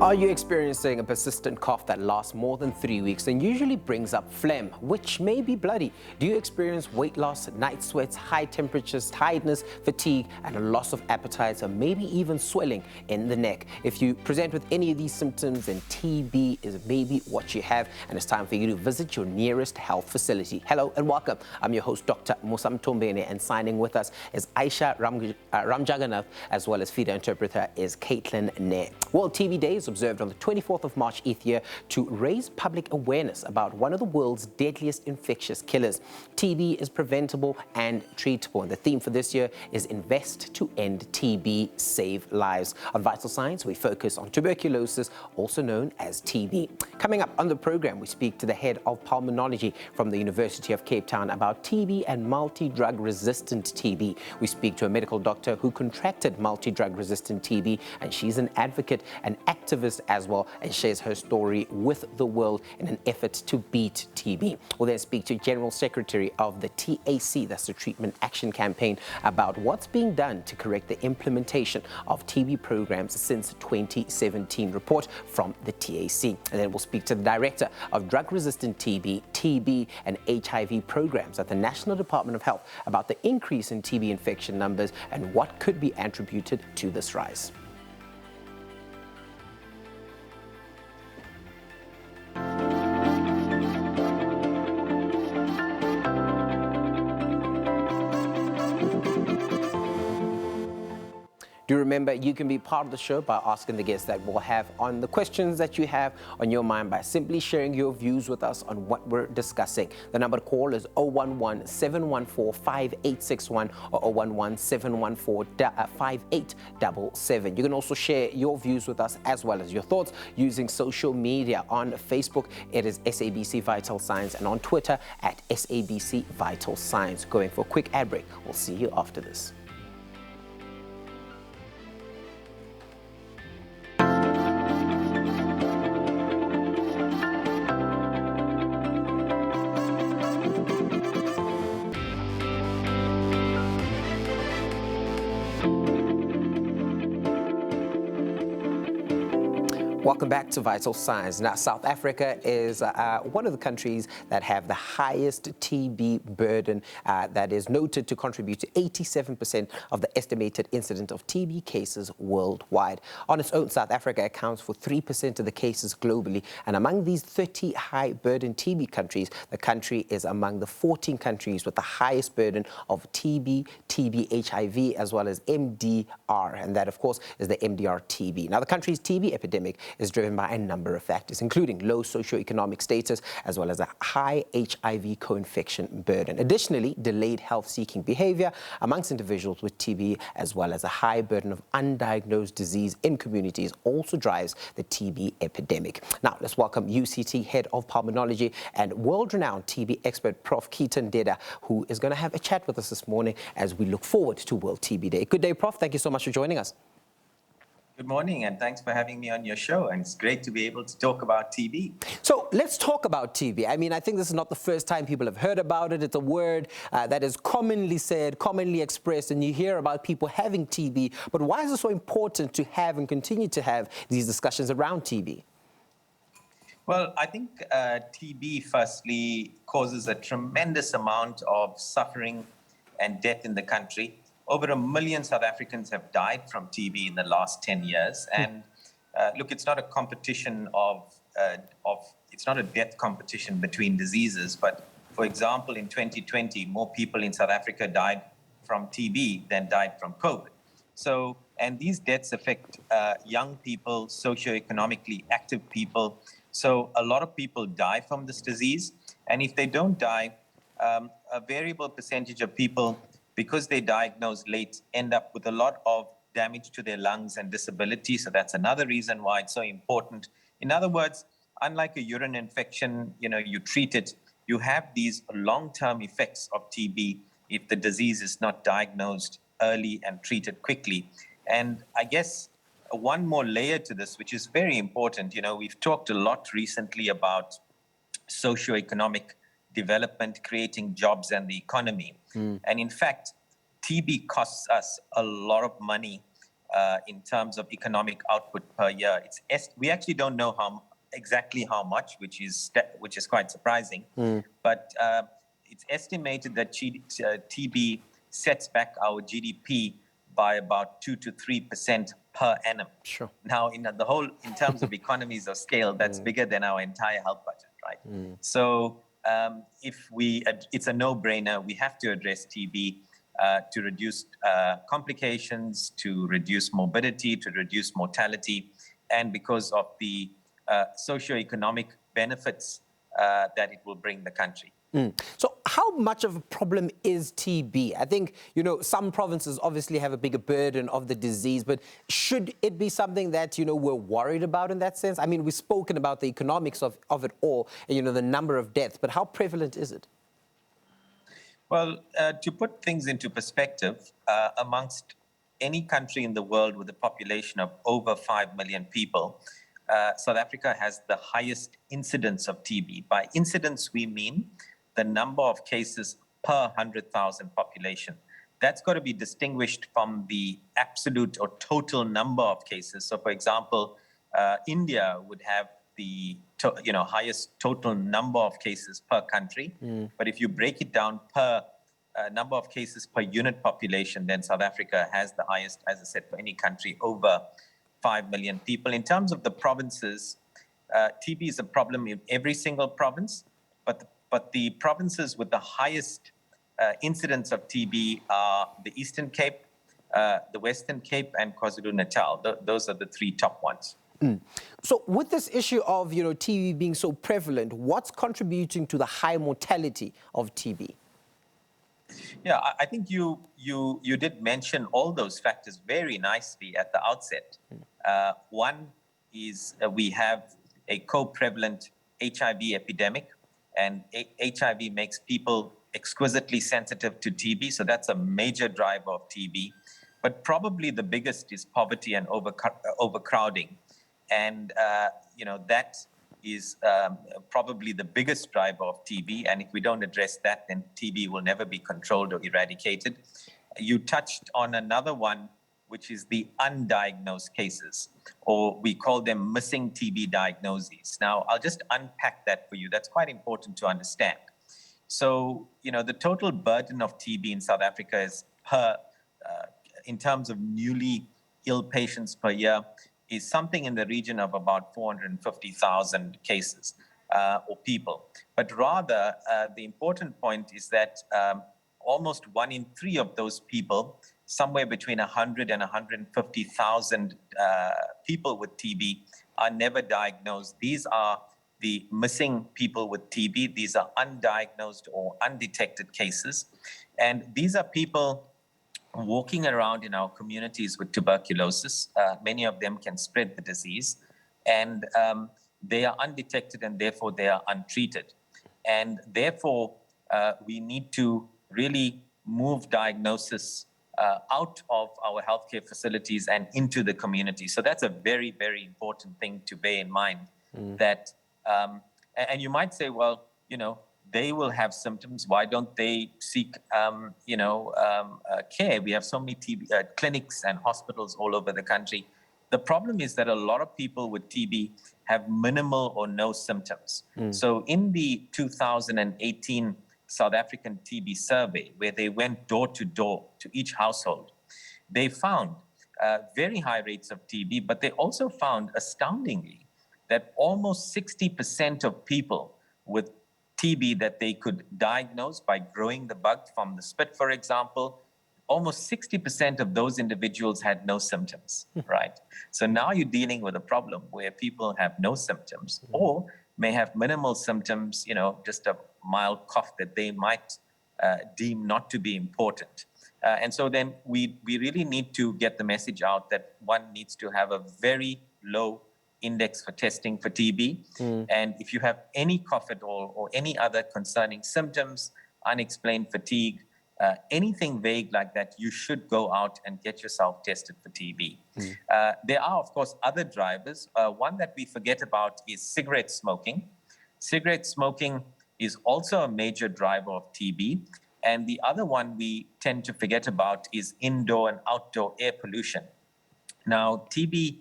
Are you experiencing a persistent cough that lasts more than 3 weeks and usually brings up phlegm, which may be bloody? Do you experience weight loss, night sweats, high temperatures, tiredness, fatigue, and a loss of appetite, or maybe even swelling in the neck? If you present with any of these symptoms, then TB is maybe what you have, and it's time for you to visit your nearest health facility. Hello and welcome. I'm your host, Dr. Musam Tombene, and signing with us is Aisha Ramjaganath, as well as feeder interpreter is Caitlin Ne. World TB Day is observed on the 24th of March each year to raise public awareness about one of the world's deadliest infectious killers. TB is preventable and treatable, and the theme for this year is Invest to End TB, Save Lives. On Vital Signs, we focus on tuberculosis, also known as TB. Coming up on the program, we speak to the head of pulmonology from the University of Cape Town about TB and multi-drug resistant TB. We speak to a medical doctor who contracted multi-drug resistant TB, and she's an advocate and activist as well, and shares her story with the world in an effort to beat TB. We'll then speak to General Secretary of the TAC, that's the Treatment Action Campaign, about what's being done to correct the implementation of TB programs since 2017 report from the TAC. And then we'll speak to the Director of Drug-Resistant TB and HIV programs at the National Department of Health about the increase in TB infection numbers and what could be attributed to this rise. Do remember, you can be part of the show by asking the guests that we'll have on the questions that you have on your mind by simply sharing your views with us on what we're discussing. The number to call is 011-714-5861 or 011-714-5877. You can also share your views with us as well as your thoughts using social media. On Facebook, it is SABC Vital Signs, and on Twitter at SABC Vital Signs. Going for a quick ad break. We'll see you after this. Welcome back to Vital Signs. Now, South Africa is one of the countries that have the highest TB burden that is noted to contribute to 87% of the estimated incidence of TB cases worldwide. On its own, South Africa accounts for 3% of the cases globally, and among these 30 high-burden TB countries, the country is among the 14 countries with the highest burden of TB, TB-HIV, as well as MDR, and that, of course, is the MDR-TB. Now, the country's TB epidemic is driven by a number of factors, including low socioeconomic status, as well as a high HIV co-infection burden. Additionally, delayed health-seeking behavior amongst individuals with TB, as well as a high burden of undiagnosed disease in communities, also drives the TB epidemic. Now, let's welcome UCT Head of Pulmonology and world-renowned TB expert, Prof. Keaton Deda, who is going to have a chat with us this morning as we look forward to World TB Day. Good day, Prof. Thank you so much for joining us. Good morning, and thanks for having me on your show. And it's great to be able to talk about TB. So let's talk about TB. I mean, I think this is not the first time people have heard about it. It's a word that is commonly said, commonly expressed, and you hear about people having TB. But why is it so important to have and continue to have these discussions around TB? Well, I think TB, firstly, causes a tremendous amount of suffering and death in the country. Over 1 million South Africans have died from TB in the last 10 years. And look, it's not a competition it's not a death competition between diseases. But for example, in 2020, more people in South Africa died from TB than died from COVID. So, and these deaths affect young people, socioeconomically active people. So a lot of people die from this disease. And if they don't die, a variable percentage of people, because they diagnosed late, end up with a lot of damage to their lungs and disability. So that's another reason why it's so important. In other words, unlike a urine infection, you treat it, you have these long-term effects of TB if the disease is not diagnosed early and treated quickly. And I guess one more layer to this, which is very important, we've talked a lot recently about socioeconomic development, creating jobs and the economy. And in fact, TB costs us a lot of money in terms of economic output per year. We actually don't know exactly how much, which is quite surprising. But it's estimated that TB sets back our GDP by about 2 to 3% per annum. Sure. Now, in terms of economies of scale, that's bigger than our entire health budget, right? So it's a no-brainer. We have to address TB to reduce complications, to reduce morbidity, to reduce mortality, and because of the socioeconomic benefits that it will bring the country. So how much of a problem is TB? I think, some provinces obviously have a bigger burden of the disease, but should it be something that, we're worried about in that sense? I mean, we've spoken about the economics of it all, and, the number of deaths, but how prevalent is it? Well, to put things into perspective, amongst any country in the world with a population of over 5 million people, South Africa has the highest incidence of TB. By incidence, we mean the number of cases per 100,000 population. That's got to be distinguished from the absolute or total number of cases. So, for example, India would have the highest total number of cases per country. But if you break it down per number of cases per unit population, then South Africa has the highest, as I said, for any country over 5 million people. In terms of the provinces, TB is a problem in every single province, but the provinces with the highest incidence of TB are the Eastern Cape, the Western Cape, and KwaZulu-Natal. Those are the three top ones. So with this issue of, TB being so prevalent, what's contributing to the high mortality of TB? Yeah, I think you did mention all those factors very nicely at the outset. One is we have a co-prevalent HIV epidemic, and HIV makes people exquisitely sensitive to TB, so that's a major driver of TB. But probably the biggest is poverty and overcrowding. And, that is probably the biggest driver of TB. And if we don't address that, then TB will never be controlled or eradicated. You touched on another one, which is the undiagnosed cases, or we call them missing TB diagnoses. Now, I'll just unpack that for you. That's quite important to understand. So, the total burden of TB in South Africa is in terms of newly ill patients per year, is something in the region of about 450,000 cases or people. But rather, the important point is that almost 1 in 3 of those people, somewhere between 100 and 150,000 people with TB, are never diagnosed. These are the missing people with TB. These are undiagnosed or undetected cases. And these are people walking around in our communities with tuberculosis. Many of them can spread the disease, and they are undetected, and therefore they are untreated. And therefore, we need to really move diagnosis out of our healthcare facilities and into the community. So that's a very, very important thing to bear in mind. That, and you might say, well, they will have symptoms. Why don't they seek, care? We have so many TB clinics and hospitals all over the country. The problem is that a lot of people with TB have minimal or no symptoms. So in the 2018 South African TB survey, where they went door to door to each household, they found very high rates of TB, but they also found, astoundingly, that almost 60% of people with TB that they could diagnose by growing the bug from the spit, for example, almost 60% of those individuals had no symptoms, right? So now you're dealing with a problem where people have no symptoms or may have minimal symptoms, just a mild cough that they might deem not to be important. And so then we really need to get the message out that one needs to have a very low index for testing for TB. And if you have any cough at all or any other concerning symptoms, unexplained fatigue, anything vague like that, you should go out and get yourself tested for TB. There are, of course, other drivers. One that we forget about is cigarette smoking. Cigarette smoking is also a major driver of TB. And the other one we tend to forget about is indoor and outdoor air pollution. Now, TB,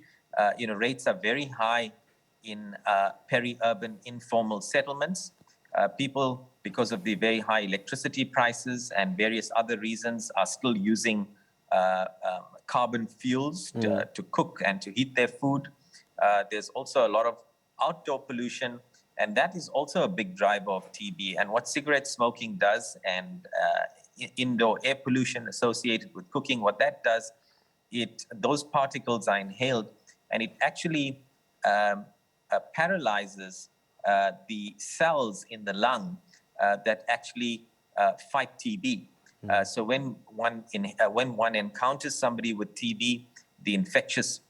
rates are very high in peri-urban informal settlements. People, because of the very high electricity prices and various other reasons, are still using carbon fuels to cook and to heat their food. There's also a lot of outdoor pollution, and that is also a big driver of TB. And what cigarette smoking does, and indoor air pollution associated with cooking, what that does, those particles are inhaled, and it actually paralyzes the cells in the lung that actually fight TB. So when one encounters somebody with TB, the infectious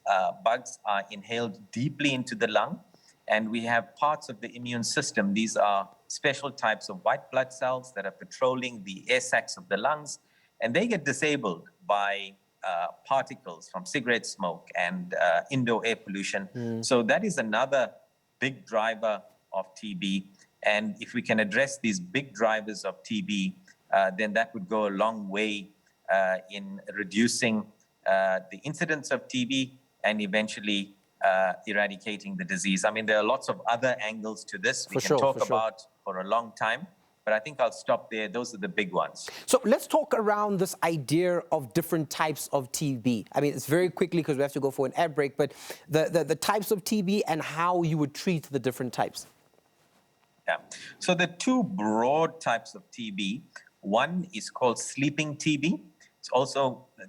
bugs are inhaled deeply into the lung, and we have parts of the immune system. These are special types of white blood cells that are patrolling the air sacs of the lungs, and they get disabled by particles from cigarette smoke and indoor air pollution. So that is another big driver of TB. And if we can address these big drivers of TB, then that would go a long way in reducing the incidence of TB and eventually eradicating the disease. I mean, there are lots of other angles to this we can talk about for a long time, but I think I'll stop there. Those are the big ones. So let's talk around this idea of different types of TB. I mean, it's very quickly because we have to go for an ad break, but the types of TB and how you would treat the different types. Yeah. So the two broad types of TB, one is called sleeping TB.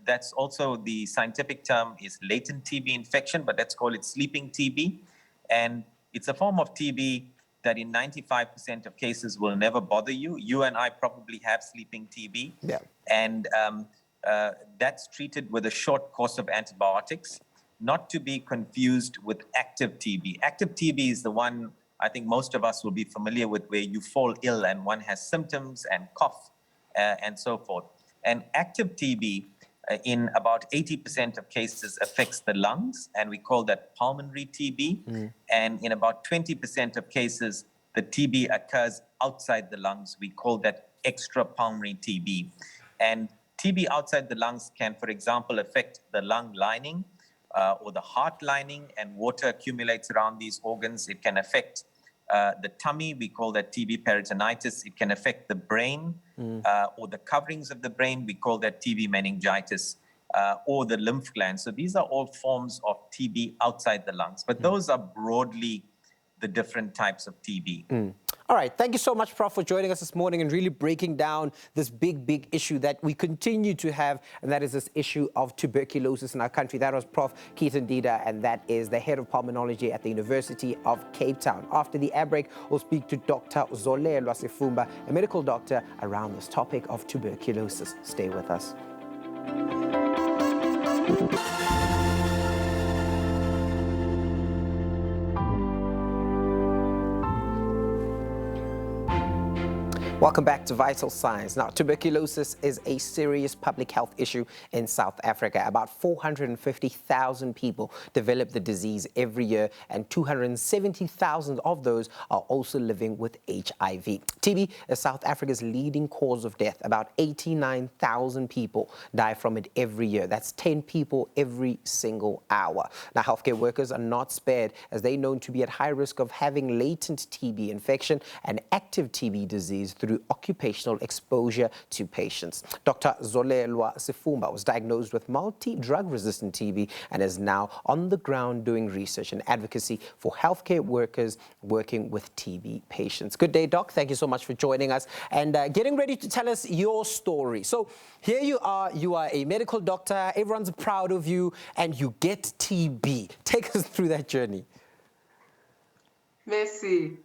That's also the scientific term is latent TB infection, but let's call it sleeping TB. And it's a form of TB that in 95% of cases will never bother you. You and I probably have sleeping TB. Yeah. And that's treated with a short course of antibiotics, not to be confused with active TB. Active TB is the one I think most of us will be familiar with, where you fall ill and one has symptoms and cough and so forth. And active TB, in about 80% of cases, affects the lungs, and we call that pulmonary TB. And in about 20% of cases, the TB occurs outside the lungs. We call that extrapulmonary TB. And TB outside the lungs can, for example, affect the lung lining or the heart lining, and water accumulates around these organs. It can affect the tummy. We call that TB peritonitis. It can affect the brain or the coverings of the brain. We call that TB meningitis, or the lymph glands. So these are all forms of TB outside the lungs, but those are broadly the different types of TB. All right. Thank you so much, Prof, for joining us this morning and really breaking down this big issue that we continue to have, and that is this issue of tuberculosis in our country. That was Prof. Keith Ndida, and that is the head of pulmonology at the University of Cape Town. After the ad break, we'll speak to Dr. Zolelwa Sifumba, a medical doctor, around this topic of tuberculosis. Stay with us. Welcome back to Vital Signs. Now, tuberculosis is a serious public health issue in South Africa. About 450,000 people develop the disease every year, and 270,000 of those are also living with HIV. TB is South Africa's leading cause of death. About 89,000 people die from it every year. That's 10 people every single hour. Now, healthcare workers are not spared, as they're known to be at high risk of having latent TB infection and active TB disease through occupational exposure to patients. Dr. Zolelwa Sifumba was diagnosed with multi-drug-resistant TB and is now on the ground doing research and advocacy for healthcare workers working with TB patients. Good day, Doc. Thank you so much for joining us and getting ready to tell us your story. So here you are a medical doctor, everyone's proud of you, and you get TB. Take us through that journey. Merci.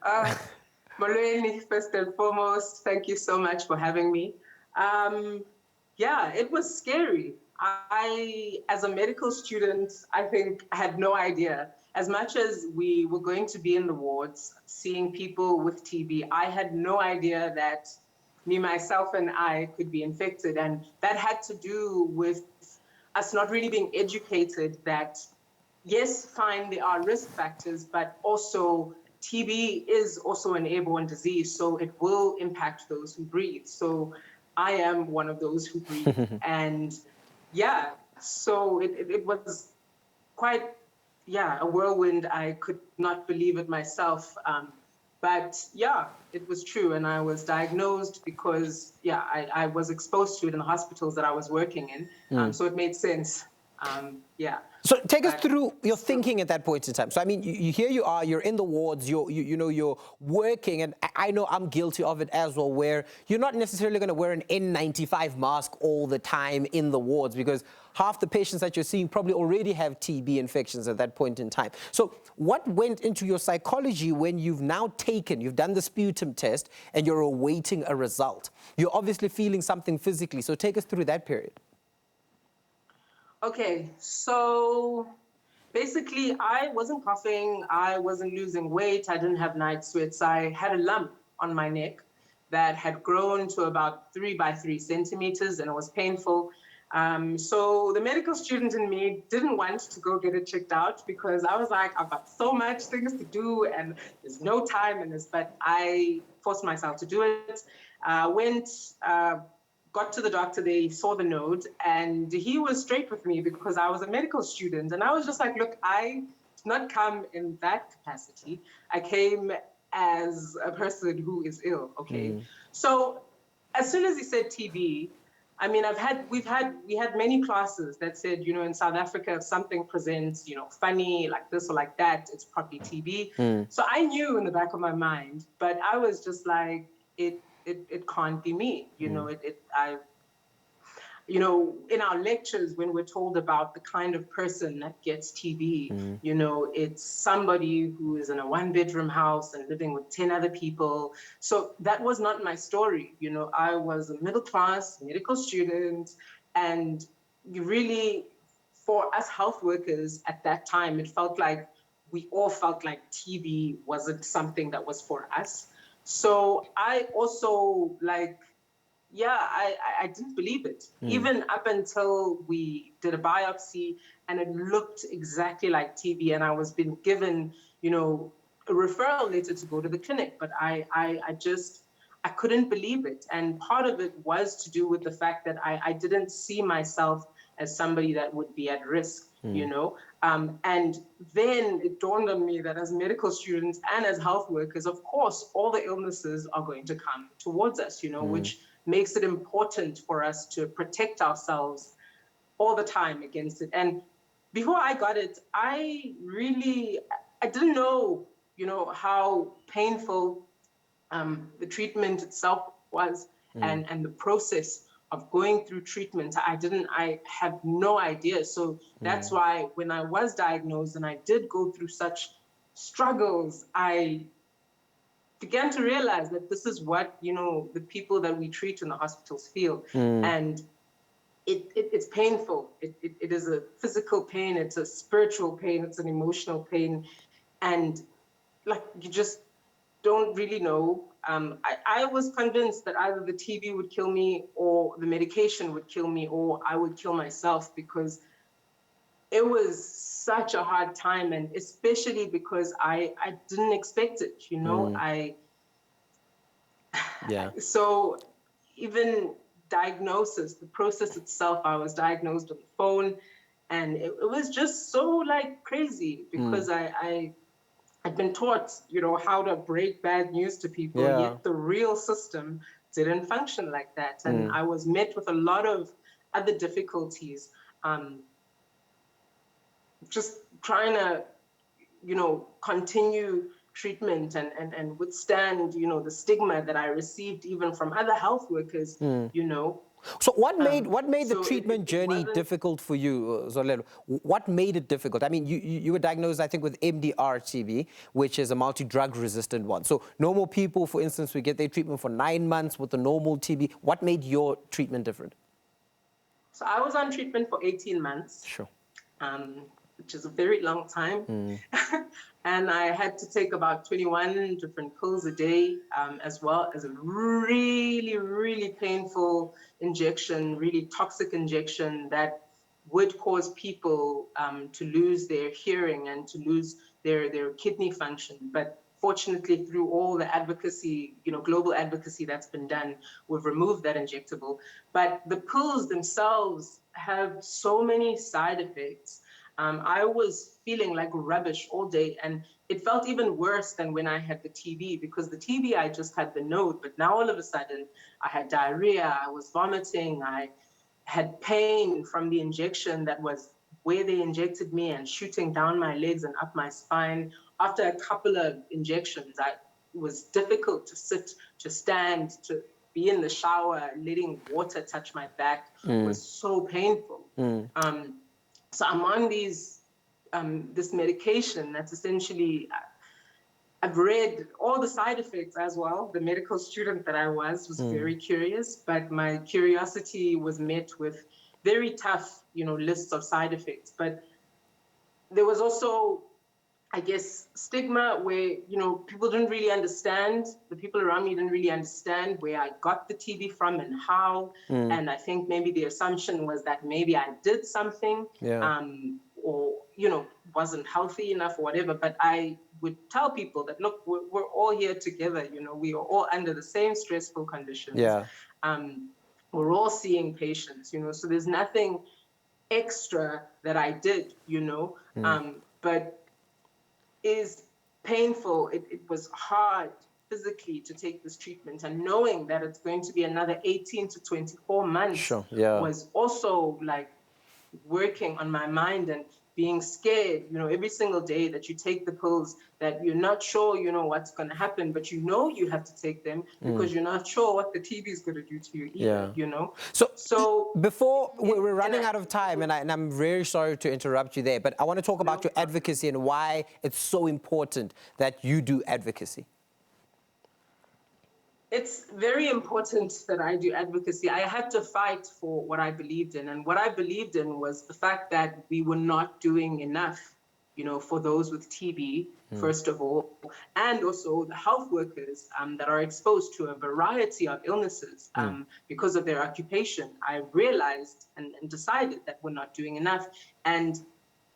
Molweni, first and foremost, thank you so much for having me. Yeah, it was scary. I, as a medical student, I think I had no idea. As much as we were going to be in the wards, seeing people with TB, I had no idea that me, myself, and I could be infected. And that had to do with us not really being educated that, yes, fine, there are risk factors, but also TB is also an airborne disease, so it will impact those who breathe. So I am one of those who breathe. And yeah, so it was quite, yeah, a whirlwind. I could not believe it myself. But yeah, it was true. And I was diagnosed because, yeah, I was exposed to it in the hospitals that I was working in. So it made sense. Yeah. So take us through your thinking at that point in time. So I mean, here you are, you're in the wards, you're working, and I know I'm guilty of it as well, where you're not necessarily going to wear an N95 mask all the time in the wards because half the patients that you're seeing probably already have TB infections at that point in time. So what went into your psychology when you've done the sputum test and you're awaiting a result? You're obviously feeling something physically. So take us through that period. Okay, so basically I wasn't coughing, I wasn't losing weight, I didn't have night sweats. I had a lump on my neck that had grown to about 3 by 3 centimeters and it was painful. So the medical student in me didn't want to go get it checked out because I was like, I've got so much things to do and there's no time in this, but I forced myself to do it. Got to the doctor, they saw the node, and he was straight with me because I was a medical student. And I was just like, look, I did not come in that capacity. I came as a person who is ill, okay? So as soon as he said TB, I mean, we had many classes that said, in South Africa, if something presents, funny like this or like that, it's probably TB. So I knew in the back of my mind, but I was just like, it can't be me, in our lectures, when we're told about the kind of person that gets TB, it's somebody who is in a 1-bedroom house and living with 10 other people. So that was not my story. I was a middle-class medical student, and really, for us health workers at that time, we all felt like TB wasn't something that was for us. So I also I didn't believe it, even up until we did a biopsy and it looked exactly like TB, and I was being given, a referral letter to go to the clinic, but I couldn't believe it. And part of it was to do with the fact that I didn't see myself as somebody that would be at risk, and then it dawned on me that as medical students and as health workers, of course, all the illnesses are going to come towards us, which makes it important for us to protect ourselves all the time against it. And before I got it, I didn't know, how painful the treatment itself was, and the process of going through treatment. I have no idea. So that's why when I was diagnosed and I did go through such struggles, I began to realize that this is what, the people that we treat in the hospitals feel. And it's painful. It is a physical pain, it's a spiritual pain, it's an emotional pain. And you just don't really know. I was convinced that either the TB would kill me or the medication would kill me or I would kill myself, because it was such a hard time, and especially because I didn't expect it, So even diagnosis, the process itself, I was diagnosed on the phone, and it was just so crazy because I'd been taught, how to break bad news to people, yet the real system didn't function like that. And I was met with a lot of other difficulties, just trying to, continue treatment and withstand, the stigma that I received even from other health workers, So what made the treatment journey difficult for you, Zolelo? What made it difficult? I mean, you were diagnosed, I think, with MDR TB, which is a multi-drug resistant one. So normal people, for instance, we get their treatment for 9 months with the normal TB. What made your treatment different? So I was on treatment for 18 months. Sure. Which is a very long time. And I had to take about 21 different pills a day, as well as a really, really painful injection, really toxic injection that would cause people to lose their hearing and to lose their kidney function. But fortunately, through all the advocacy, global advocacy that's been done, we've removed that injectable. But the pills themselves have so many side effects. I was feeling like rubbish all day, and it felt even worse than when I had the TB, because the TB, I just had the node, but now all of a sudden I had diarrhea, I was vomiting, I had pain from the injection that was where they injected me and shooting down my legs and up my spine. After a couple of injections, it was difficult to sit, to stand, to be in the shower, letting water touch my back was so painful. So I'm on this medication that's essentially, I've read all the side effects as well. The medical student that I was very curious, but my curiosity was met with very tough, lists of side effects. But there was also, I guess, stigma where, people didn't really understand, the people around me didn't really understand where I got the TB from and how. And I think maybe the assumption was that maybe I did something, or, wasn't healthy enough or whatever. But I would tell people that, look, we're all here together, we are all under the same stressful conditions. We're all seeing patients, so there's nothing extra that I did, but is painful. It was hard physically to take this treatment, and knowing that it's going to be another 18 to 24 months was also like working on my mind and being scared, every single day that you take the pills, that you're not sure, what's going to happen, but you have to take them because you're not sure what the TB is going to do to you either, So before we're running out of time, and I'm very sorry to interrupt you there, but I want to talk about your advocacy and why it's so important that you do advocacy. It's very important that I do advocacy. I had to fight for what I believed in. And what I believed in was the fact that we were not doing enough, for those with TB, first of all, and also the health workers that are exposed to a variety of illnesses because of their occupation. I realized and decided that we're not doing enough. And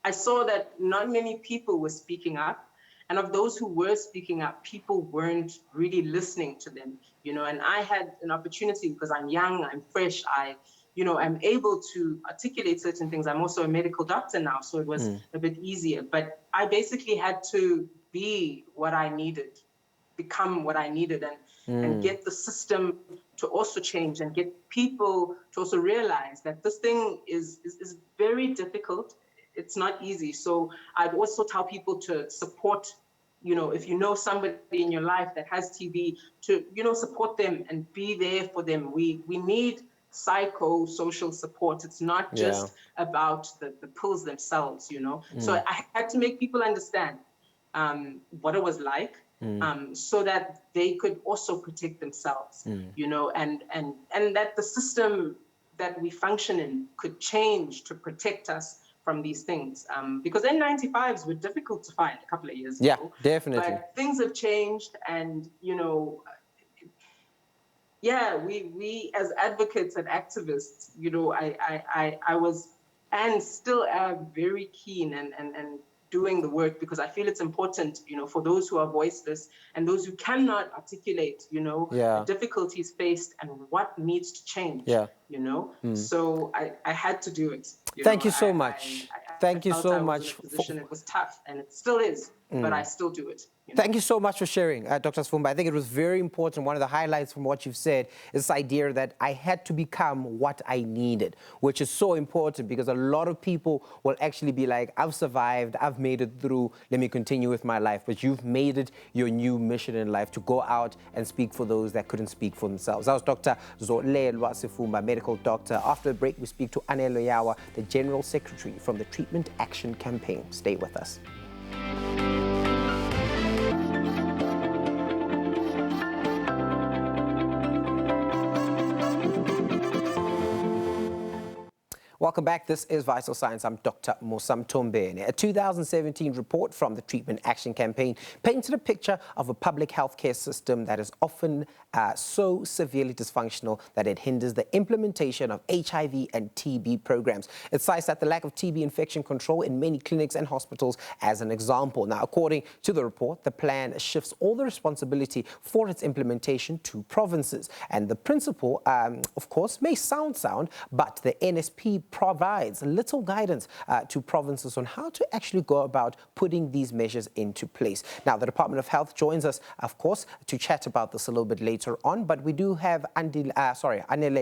I saw that not many people were speaking up. And of those who were speaking up, people weren't really listening to them, and I had an opportunity because I'm young, I'm fresh, I'm able to articulate certain things. I'm also a medical doctor now, so it was a bit easier. But I basically had to be what I needed, become what I needed, and get the system to also change and get people to also realize that this thing is very difficult. It's not easy. So I'd also tell people to support, if you know somebody in your life that has TB, to, support them and be there for them. We need psychosocial support. It's not just about the pills themselves, So I had to make people understand what it was like, so that they could also protect themselves, and that the system that we function in could change to protect us from these things, because N95s were difficult to find a couple of years ago. Yeah, definitely. But things have changed, and we as advocates and activists, I was and still am very keen and doing the work, because I feel it's important, for those who are voiceless and those who cannot articulate, the difficulties faced and what needs to change, So I had to do it. Thank you so much. Thank you so much. It was tough, and it still is, but I still do it. Thank you so much for sharing, Dr. Sifumba. I think it was very important. One of the highlights from what you've said is this idea that I had to become what I needed, which is so important, because a lot of people will actually be like, I've survived, I've made it through, let me continue with my life. But you've made it your new mission in life to go out and speak for those that couldn't speak for themselves. That was Dr. Zolelwa Sifumba, medical doctor. After the break, we speak to Anelo Yawa, the General Secretary from the Treatment Action Campaign. Stay with us. Welcome back. This is Vital Science. I'm Dr. Mosam Tombeni. A 2017 report from the Treatment Action Campaign painted a picture of a public healthcare system that is often so severely dysfunctional that it hinders the implementation of HIV and TB programs. It cites that the lack of TB infection control in many clinics and hospitals as an example. Now, according to the report, the plan shifts all the responsibility for its implementation to provinces. And the principle, of course, may sound, but the NSP provides little guidance to provinces on how to actually go about putting these measures into place. Now, the Department of Health joins us, of course, to chat about this a little bit later on, but we do have Anele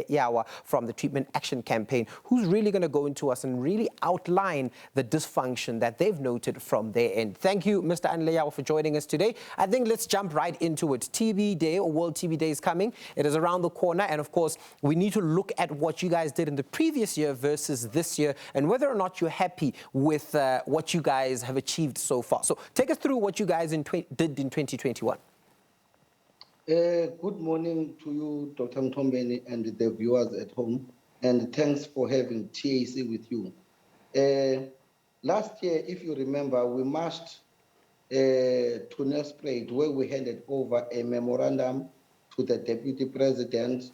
Yawa from the Treatment Action Campaign, who's really going to go into us and really outline the dysfunction that they've noted from their end. Thank you, Mr. Anele Yawa, for joining us today. I think let's jump right into it. TB Day, or World TB Day, is coming. It is around the corner, and of course, we need to look at what you guys did in the previous year versus this year, and whether or not you're happy with what you guys have achieved so far. So take us through what you guys did in 2021. Good morning to you, Dr. Mtombeni, and the viewers at home, and thanks for having TAC with you. Last year, if you remember, we marched to Nelspruit, where we handed over a memorandum to the Deputy President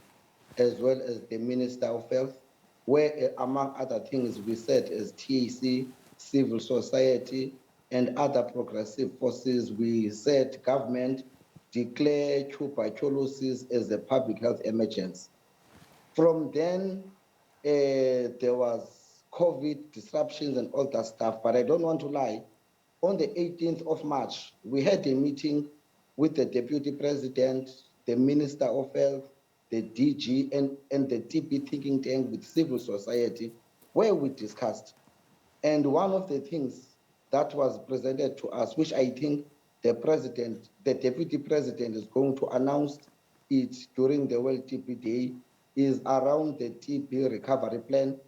as well as the Minister of Health, where, among other things, we said as TAC, civil society, and other progressive forces, we said government declare tuberculosis as a public health emergency. From then, there was COVID disruptions and all that stuff, but I don't want to lie. On the 18th of March, we had a meeting with the Deputy President, the Minister of Health, the DG, and the TB thinking tank with civil society, where we discussed. And one of the things that was presented to us, which I think the Deputy President is going to announce it during the World TB Day, is around the TB recovery plan,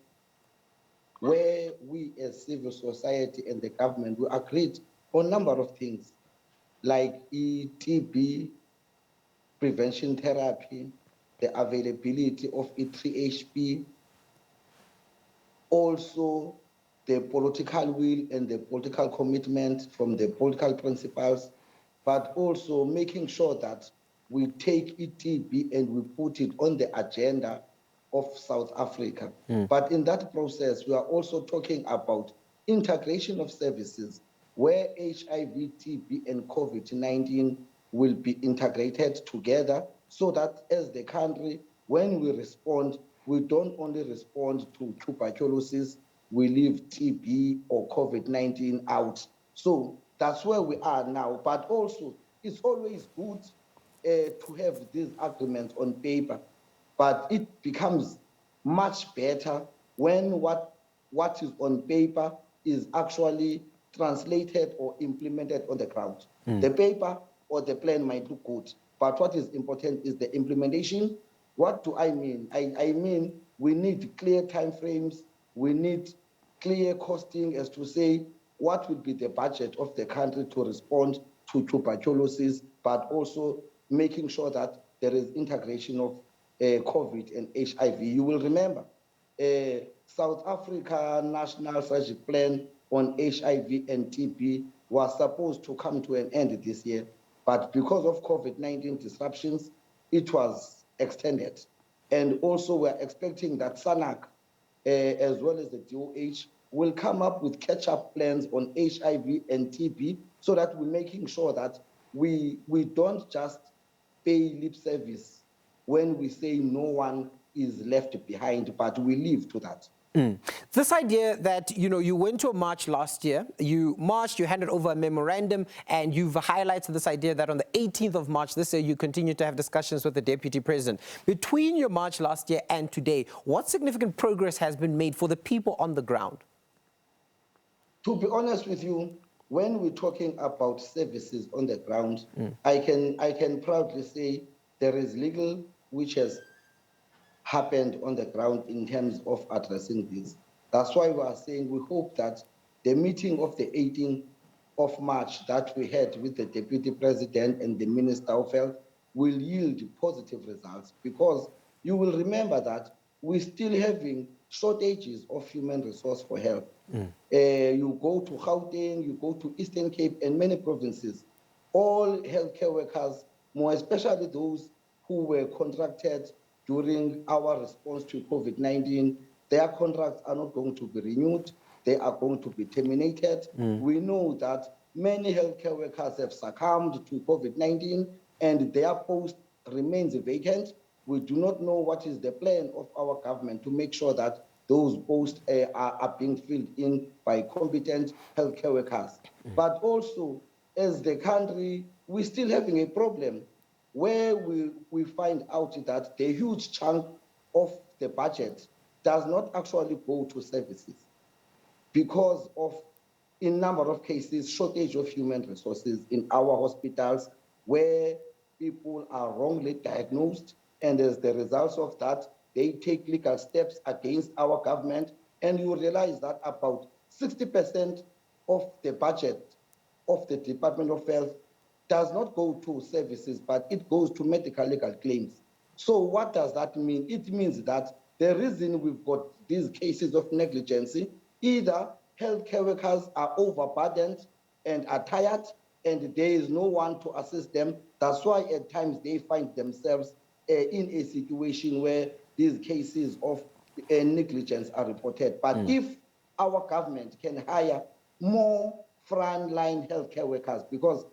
where we as civil society and the government, we agreed on a number of things, like TB prevention therapy, the availability of E3HP, also the political will and the political commitment from the political principles, but also making sure that we take TB and we put it on the agenda of South Africa. But in that process, we are also talking about integration of services where HIV, TB, and COVID-19 will be integrated together so that as the country, when we respond, we don't only respond to tuberculosis, we leave TB or COVID-19 out. So that's where we are now. But also, it's always good to have these agreements on paper, but it becomes much better when what is on paper is actually translated or implemented on the ground. The paper or the plan might look good, but what is important is the implementation. What do I mean? I mean we need clear timeframes, we need clear costing as to say what would be the budget of the country to respond to tuberculosis, but also making sure that there is integration of COVID and HIV. You will remember South Africa National Strategic Plan on HIV and TB was supposed to come to an end this year, but because of COVID-19 disruptions, it was extended. And also we're expecting that SANAC, as well as the DOH, will come up with catch-up plans on HIV and TB so that we're making sure that we don't just pay lip service when we say no one is left behind, but we live to that. This idea that, you went to a march last year, you marched, you handed over a memorandum, and you've highlighted this idea that on the 18th of March this year, you continue to have discussions with the Deputy President. Between your march last year and today, what significant progress has been made for the people on the ground? To be honest with you, when we're talking about services on the ground, I can proudly say there is little which has happened on the ground in terms of addressing this. That's why we are saying we hope that the meeting of the 18th of March that we had with the Deputy President and the Minister of Health will yield positive results, because you will remember that we're still having shortages of human resource for health. You go to Gauteng, you go to Eastern Cape and many provinces, all healthcare workers, more especially those who were contracted during our response to COVID-19, their contracts are not going to be renewed. They are going to be terminated. We know that many healthcare workers have succumbed to COVID-19 and their post remains vacant. We do not know what is the plan of our government to make sure that those posts are being filled in by competent healthcare workers. But also, as the country, we're still having a problem where we find out that the huge chunk of the budget does not actually go to services because of, in number of cases, shortage of human resources in our hospitals where people are wrongly diagnosed, and as the result of that, they take legal steps against our government, and you realize that about 60% of the budget of the Department of Health does not go to services, but it goes to medical legal claims. So what does that mean? It means that the reason we've got these cases of negligence, either healthcare workers are overburdened and are tired, and there is no one to assist them. That's why at times they find themselves in a situation where these cases of negligence are reported. But if our government can hire more frontline healthcare workers, because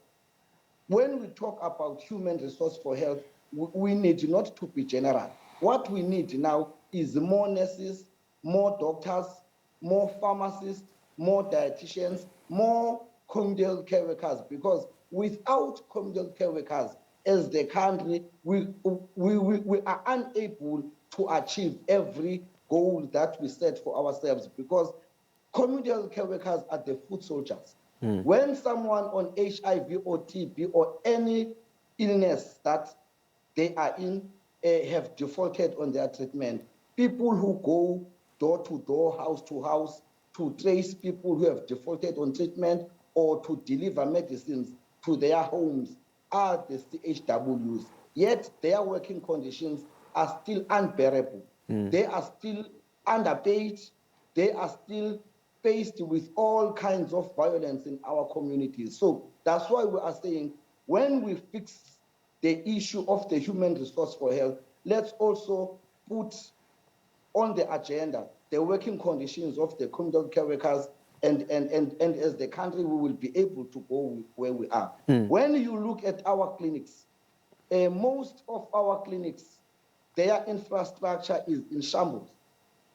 when we talk about human resource for health, we need not to be general. What we need now is more nurses, more doctors, more pharmacists, more dietitians, more community care workers, because without community care workers, as the country, we are unable to achieve every goal that we set for ourselves, because community care workers are the foot soldiers. When someone on HIV or TB or any illness that they are in have defaulted on their treatment, people who go door to door, house to house, to trace people who have defaulted on treatment or to deliver medicines to their homes are the CHWs. Yet their working conditions are still unbearable. They are still underpaid. They are still faced with all kinds of violence in our communities. So that's why we are saying, when we fix the issue of the human resource for health, let's also put on the agenda the working conditions of the community care workers, and as the country, we will be able to go where we are. When you look at our clinics, most of our clinics, their infrastructure is in shambles.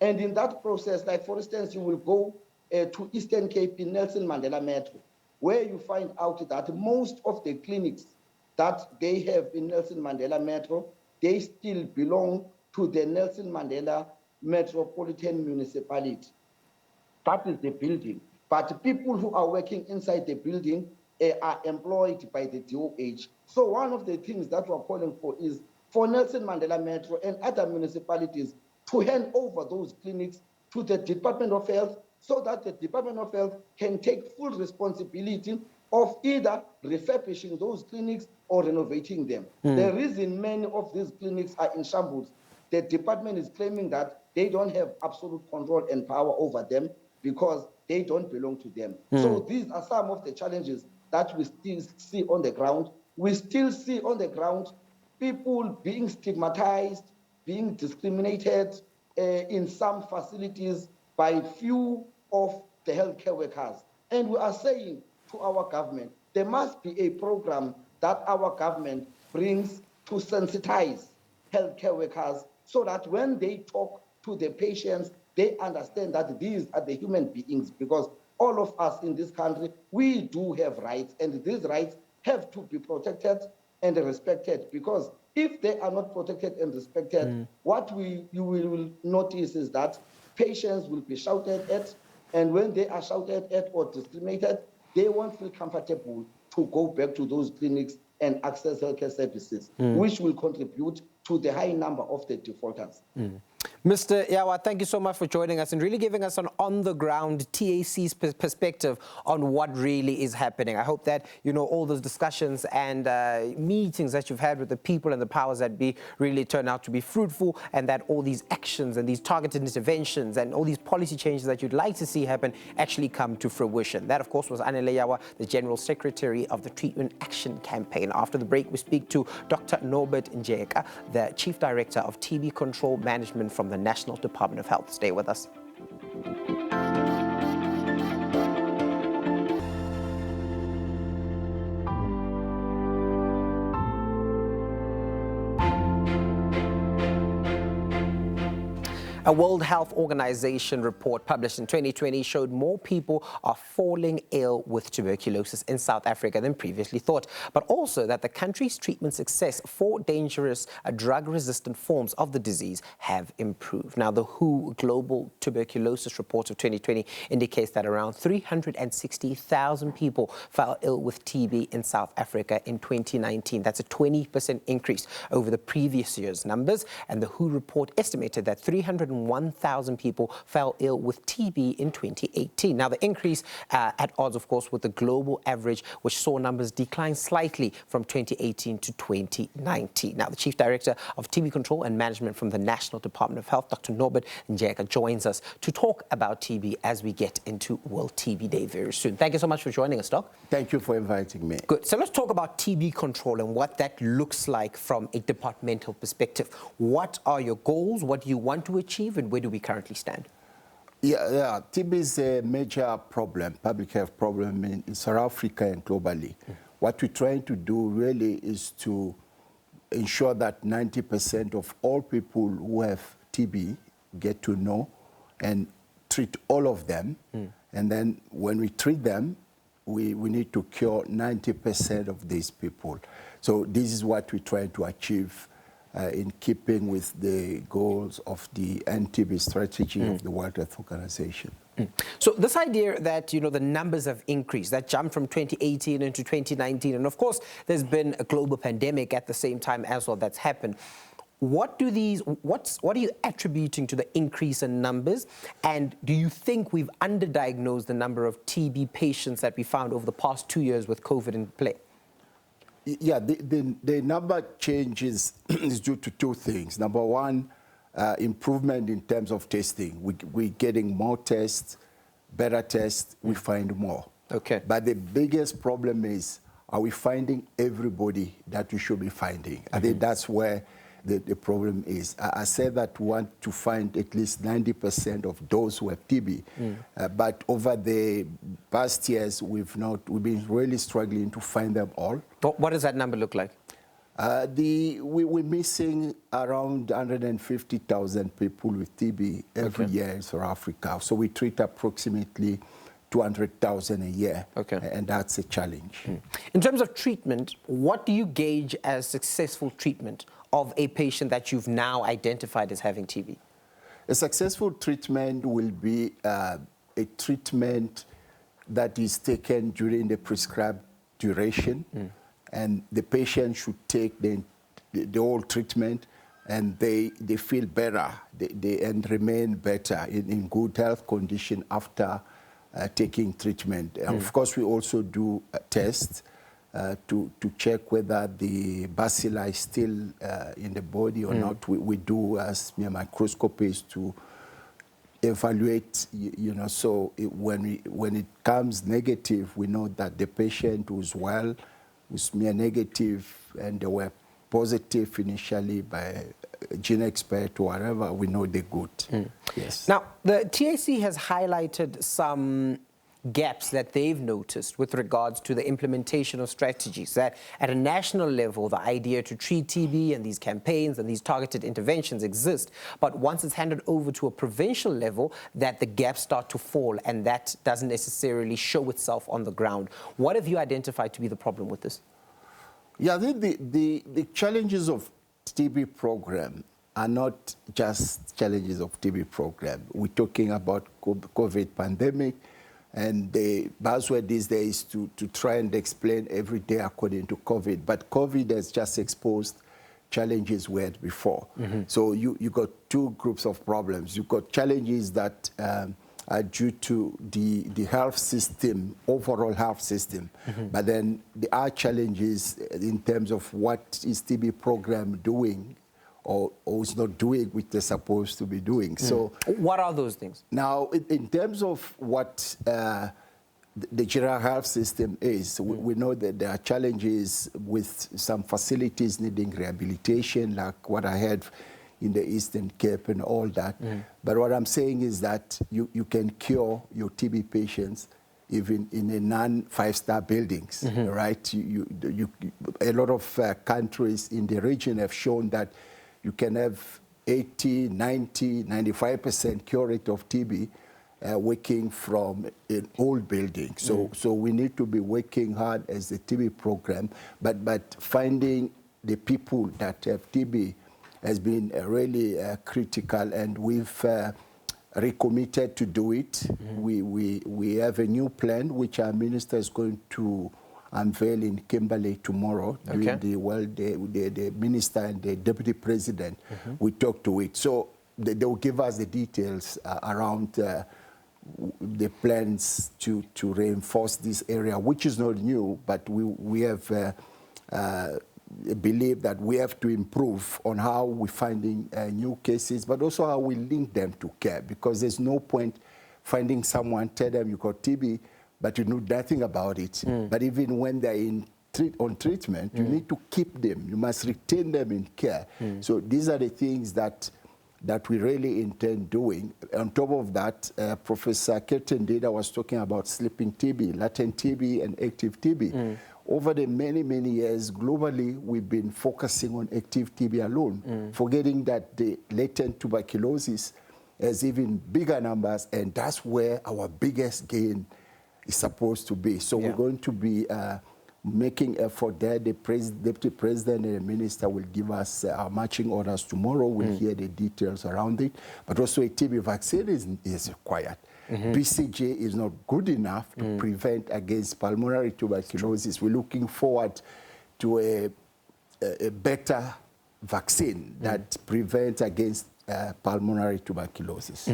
And in that process, like for instance, you will go to Eastern Cape in Nelson Mandela Metro, where you find out that most of the clinics that they have in Nelson Mandela Metro, they still belong to the Nelson Mandela Metropolitan Municipality. That is the building. But people who are working inside the building are employed by the DOH. So one of the things that we're calling for is for Nelson Mandela Metro and other municipalities to hand over those clinics to the Department of Health, so that the Department of Health can take full responsibility of either refurbishing those clinics or renovating them. The reason many of these clinics are in shambles, the department is claiming that they don't have absolute control and power over them because they don't belong to them. So these are some of the challenges that we still see on the ground. We still see on the ground people being stigmatized, being discriminated in some facilities by few of the healthcare workers. And we are saying to our government, there must be a program that our government brings to sensitize healthcare workers so that when they talk to the patients, they understand that these are the human beings, because all of us in this country, we do have rights, and these rights have to be protected and respected, because if they are not protected and respected, what you will notice is that patients will be shouted at, and when they are shouted at or discriminated, they won't feel comfortable to go back to those clinics and access healthcare services, which will contribute to the high number of the defaulters. Mr. Yawa, thank you so much for joining us and really giving us an on-the-ground TAC's perspective on what really is happening. I hope that, all those discussions and meetings that you've had with the people and the powers that be really turn out to be fruitful, and that all these actions and these targeted interventions and all these policy changes that you'd like to see happen actually come to fruition. That, of course, was Anele Yawa, the General Secretary of the Treatment Action Campaign. After the break, we speak to Dr. Norbert Njeka, the Chief Director of TB Control Management from the National Department of Health. Stay with us. A World Health Organization report published in 2020 showed more people are falling ill with tuberculosis in South Africa than previously thought, but also that the country's treatment success for dangerous drug-resistant forms of the disease have improved. Now, the WHO Global Tuberculosis Report of 2020 indicates that around 360,000 people fell ill with TB in South Africa in 2019. That's a 20% increase over the previous year's numbers, and the WHO report estimated that 301,000 people fell ill with TB in 2018. Now, the increase at odds, of course, with the global average, which saw numbers decline slightly from 2018 to 2019. Now, the Chief Director of TB Control and Management from the National Department of Health, Dr. Norbert Njeka, joins us to talk about TB as we get into World TB Day very soon. Thank you so much for joining us, Doc. Thank you for inviting me. Good. So let's talk about TB control and what that looks like from a departmental perspective. What are your goals? What do you want to achieve, and where do we currently stand? Yeah, TB is a major problem, public health problem in South Africa and globally. What we're trying to do really is to ensure that 90% of all people who have TB get to know and treat all of them. And then when we treat them, we need to cure 90% of these people. So this is what we're trying to achieve in keeping with the goals of the anti-TB strategy of the World Health Organization. So this idea that, you know, the numbers have increased, that jump from 2018 into 2019, and of course there's been a global pandemic at the same time as well that's happened. What are you attributing to the increase in numbers? And do you think we've underdiagnosed the number of TB patients that we found over the past 2 years with COVID in play? Yeah, the number changes is due to two things. Number one, improvement in terms of testing. We're getting more tests, better tests, we find more. Okay. But the biggest problem is, are we finding everybody that we should be finding? I think that's where the problem is. I said that we want to find at least 90% of those who have TB, but over the past years, we've been really struggling to find them all. What does that number look like? We're missing around 150,000 people with TB every year in South Africa. So we treat approximately 200,000 a year, and that's a challenge. In terms of treatment, what do you gauge as successful treatment of a patient that you've now identified as having TB? A successful treatment will be a treatment that is taken during the prescribed duration, and the patient should take the whole treatment, and they feel better and remain better in good health condition after taking treatment. And of course, we also do tests to check whether the bacilli is still in the body or not. We do as microscopies to evaluate, you know, so when it comes negative, we know that the patient was well, was smear negative, and they were positive initially by a gene expert or whatever, we know they're good. Yes. Now, the TAC has highlighted some gaps that they've noticed with regards to the implementation of strategies, that at a national level, the idea to treat TB and these campaigns and these targeted interventions exist, but once it's handed over to a provincial level, that the gaps start to fall, and that doesn't necessarily show itself on the ground. What have you identified to be the problem with this? Yeah, the challenges of TB program are not just challenges of TB program. We're talking about COVID pandemic, and the buzzword these days to try and explain every day according to COVID. But COVID has just exposed challenges we had before. So you got two groups of problems. You've got challenges that are due to the health system, overall health system. But then there are challenges in terms of what is TB program doing or is not doing what they're supposed to be doing. So what are those things? Now, in terms of what the general health system is, we know that there are challenges with some facilities needing rehabilitation, like what I had in the Eastern Cape and all that. But what I'm saying is that you can cure your TB patients even in a non-five-star buildings, right? A lot of countries in the region have shown that you can have 80, 90, 95% cure rate of TB working from an old building. So we need to be working hard as the TB program, but finding the people that have TB has been really critical, and we've recommitted to do it. We have a new plan which our minister is going to unveil in Kimberley tomorrow. During the minister and the deputy president we talk to it. So they will give us the details around the plans to reinforce this area, which is not new, but we have believe that we have to improve on how we're finding new cases, but also how we link them to care, because there's no point finding someone, tell them you got TB, but you know nothing about it. But even when they're on treatment, you need to keep them. You must retain them in care. So these are the things that we really intend doing. On top of that, Professor Kirsten Dida was talking about sleeping TB, latent TB, and active TB. Over the many, many years, globally, we've been focusing on active TB alone, forgetting that the latent tuberculosis has even bigger numbers, and that's where our biggest gain is supposed to be. So we're going to be making effort there. The deputy president and the minister will give us our marching orders tomorrow. We'll hear the details around it. But also a TB vaccine is required. BCG is not good enough to prevent against pulmonary tuberculosis. We're looking forward to a better vaccine that prevents against pulmonary tuberculosis.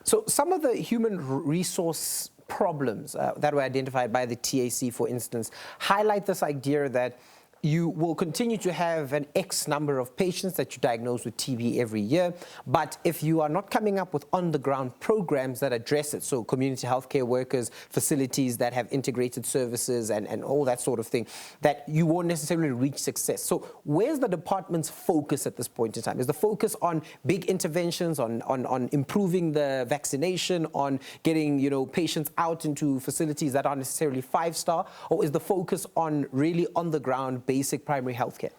So some of the human resource problems that were identified by the TAC, for instance, highlight this idea that you will continue to have an X number of patients that you diagnose with TB every year, but if you are not coming up with on-the-ground programs that address it, so community healthcare workers, facilities that have integrated services and all that sort of thing, that you won't necessarily reach success. So where's the department's focus at this point in time? Is the focus on big interventions, on improving the vaccination, on getting patients out into facilities that aren't necessarily 5-star, or is the focus on really on-the-ground basic primary health care?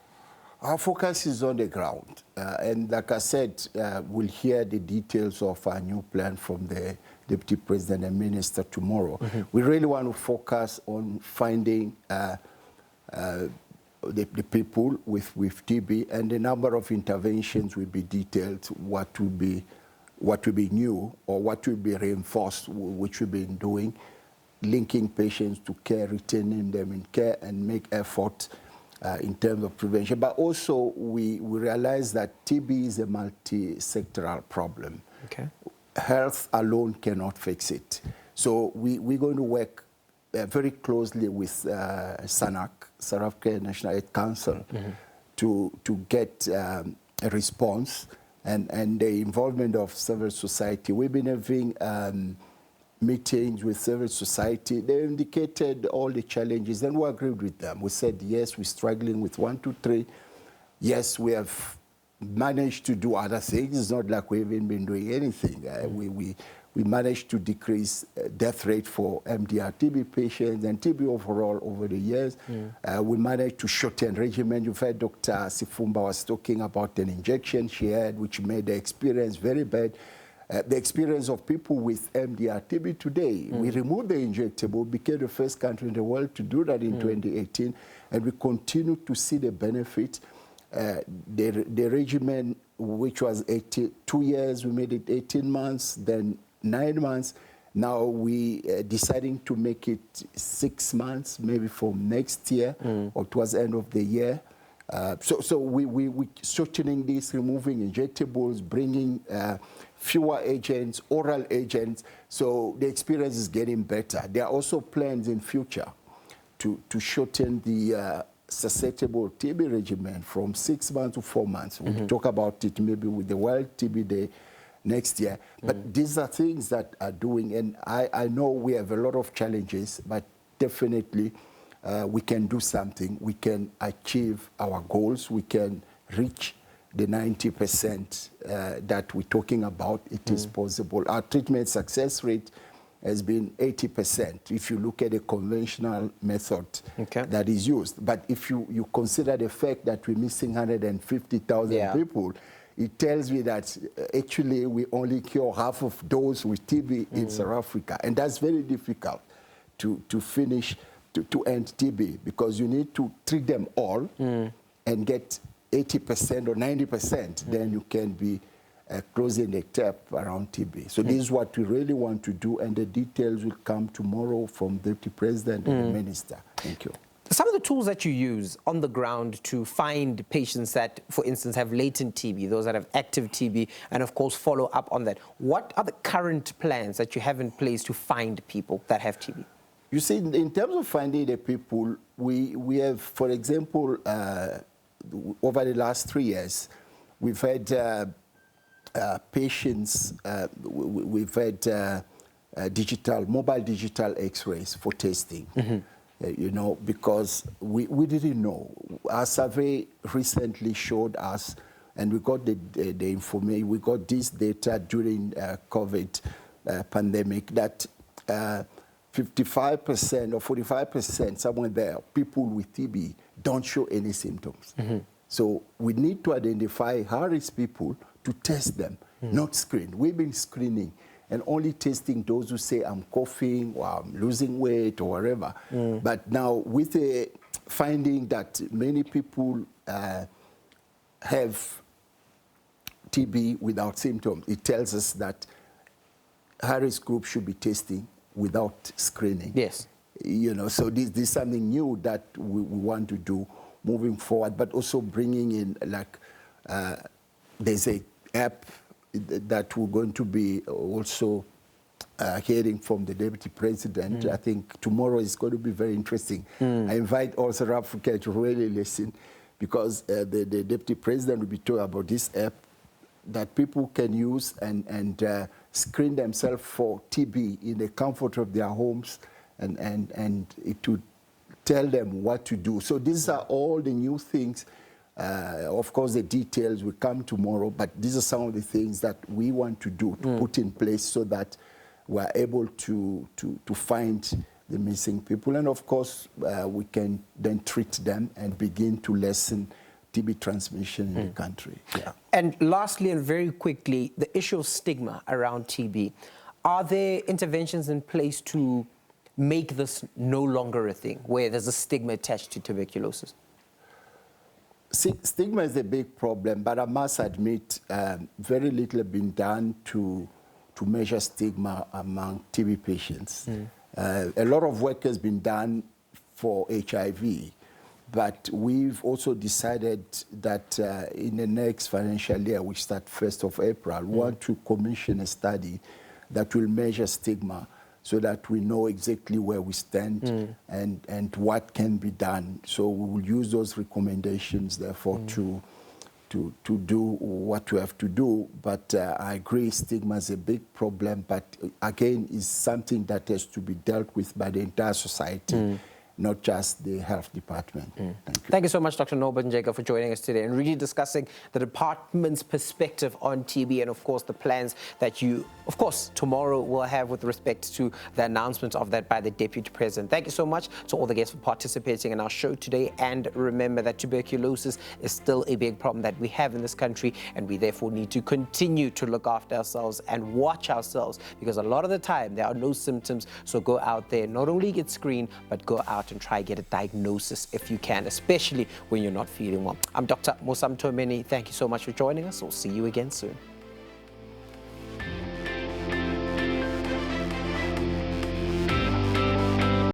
Our focus is on the ground. And like I said, we'll hear the details of our new plan from the Deputy President and Minister tomorrow. We really want to focus on finding the people with TB, and the number of interventions will be detailed, what will be new or what will be reinforced, which we've been doing, linking patients to care, retaining them in care, and make effort in terms of prevention. But also, we realize that TB is a multi-sectoral problem. Health alone cannot fix it. So we're going to work very closely with SANAC, South African National Health Council, to get a response and the involvement of civil society. We've been having meetings with civil society. They indicated all the challenges, and we agreed with them. We said, yes, we're struggling with 1, 2, 3. Yes, we have managed to do other things. It's not like we haven't been doing anything. We managed to decrease death rate for MDR TB patients and TB overall over the years. We managed to shorten regimen. You've heard Dr. Sifumba was talking about an injection she had, which made the experience very bad. The experience of people with MDR TB today. We removed the injectable, became the first country in the world to do that in 2018, and we continue to see the benefit. The regimen, which was 2 years, we made it 18 months, then 9 months. Now we deciding to make it 6 months, maybe from next year or towards the end of the year. So we shortening this, removing injectables, bringing fewer agents, oral agents, so the experience is getting better. There are also plans in future to shorten the susceptible TB regimen from 6 months to 4 months. We'll talk about it maybe with the World TB Day next year. But these are things that are doing, and I know we have a lot of challenges, but definitely we can do something. We can achieve our goals. We can reach the 90% that we're talking about. It is possible. Our treatment success rate has been 80% if you look at the conventional method that is used. But if you consider the fact that we're missing 150,000 people, it tells me that actually we only cure half of those with TB in South Africa. And that's very difficult to end TB, because you need to treat them all and get 80% or 90%, then you can be closing the tap around TB. So this is what we really want to do, and the details will come tomorrow from the Deputy President and the Minister. Thank you. Some of the tools that you use on the ground to find patients that, for instance, have latent TB, those that have active TB, and of course follow up on that. What are the current plans that you have in place to find people that have TB? You see, in terms of finding the people, we have, for example, over the last 3 years, we've had patients, we've had mobile digital x-rays for testing. You know, because we didn't know. Our survey recently showed us, and we got the information, we got this data during COVID pandemic, that 55% or 45%, somewhere there, people with TB don't show any symptoms. So we need to identify high-risk people to test them, not screen. We've been screening and only testing those who say, I'm coughing or I'm losing weight or whatever. But now with the finding that many people have TB without symptoms, it tells us that high-risk group should be testing without screening. Yes. You know, so this is something new that we want to do moving forward, but also bringing in, like, there's an app that we're going to be also hearing from the Deputy President. I think tomorrow is going to be very interesting. I invite all South Africa to really listen, because the Deputy President will be talking about this app that people can use and screen themselves for TB in the comfort of their homes, and it would tell them what to do. So these are all the new things. Of course, the details will come tomorrow, but these are some of the things that we want to do, to put in place, so that we're able to find the missing people. And of course, we can then treat them and begin to lessen TB transmission in the country. Yeah. And lastly, and very quickly, the issue of stigma around TB. Are there interventions in place to make this no longer a thing, where there's a stigma attached to tuberculosis? Stigma is a big problem, but I must admit very little has been done to measure stigma among TB patients. A lot of work has been done for HIV, but we've also decided that in the next financial year, which starts 1st of April, we want to commission a study that will measure stigma, so that we know exactly where we stand and what can be done. So we will use those recommendations, therefore, to do what we have to do. But I agree, stigma is a big problem, but again, is something that has to be dealt with by the entire society, not just the health department. Thank you. Thank you so much, Dr. Norbert Njeka, for joining us today and really discussing the department's perspective on TB and, of course, the plans that you, of course, tomorrow will have with respect to the announcement of that by the Deputy President. Thank you so much to all the guests for participating in our show today. And remember that tuberculosis is still a big problem that we have in this country, and we therefore need to continue to look after ourselves and watch ourselves, because a lot of the time there are no symptoms. So go out there, not only get screened, but go out and try get a diagnosis if you can, especially when you're not feeling well. I'm Dr. Mosamtomeni. Thank you so much for joining us. We'll see you again soon.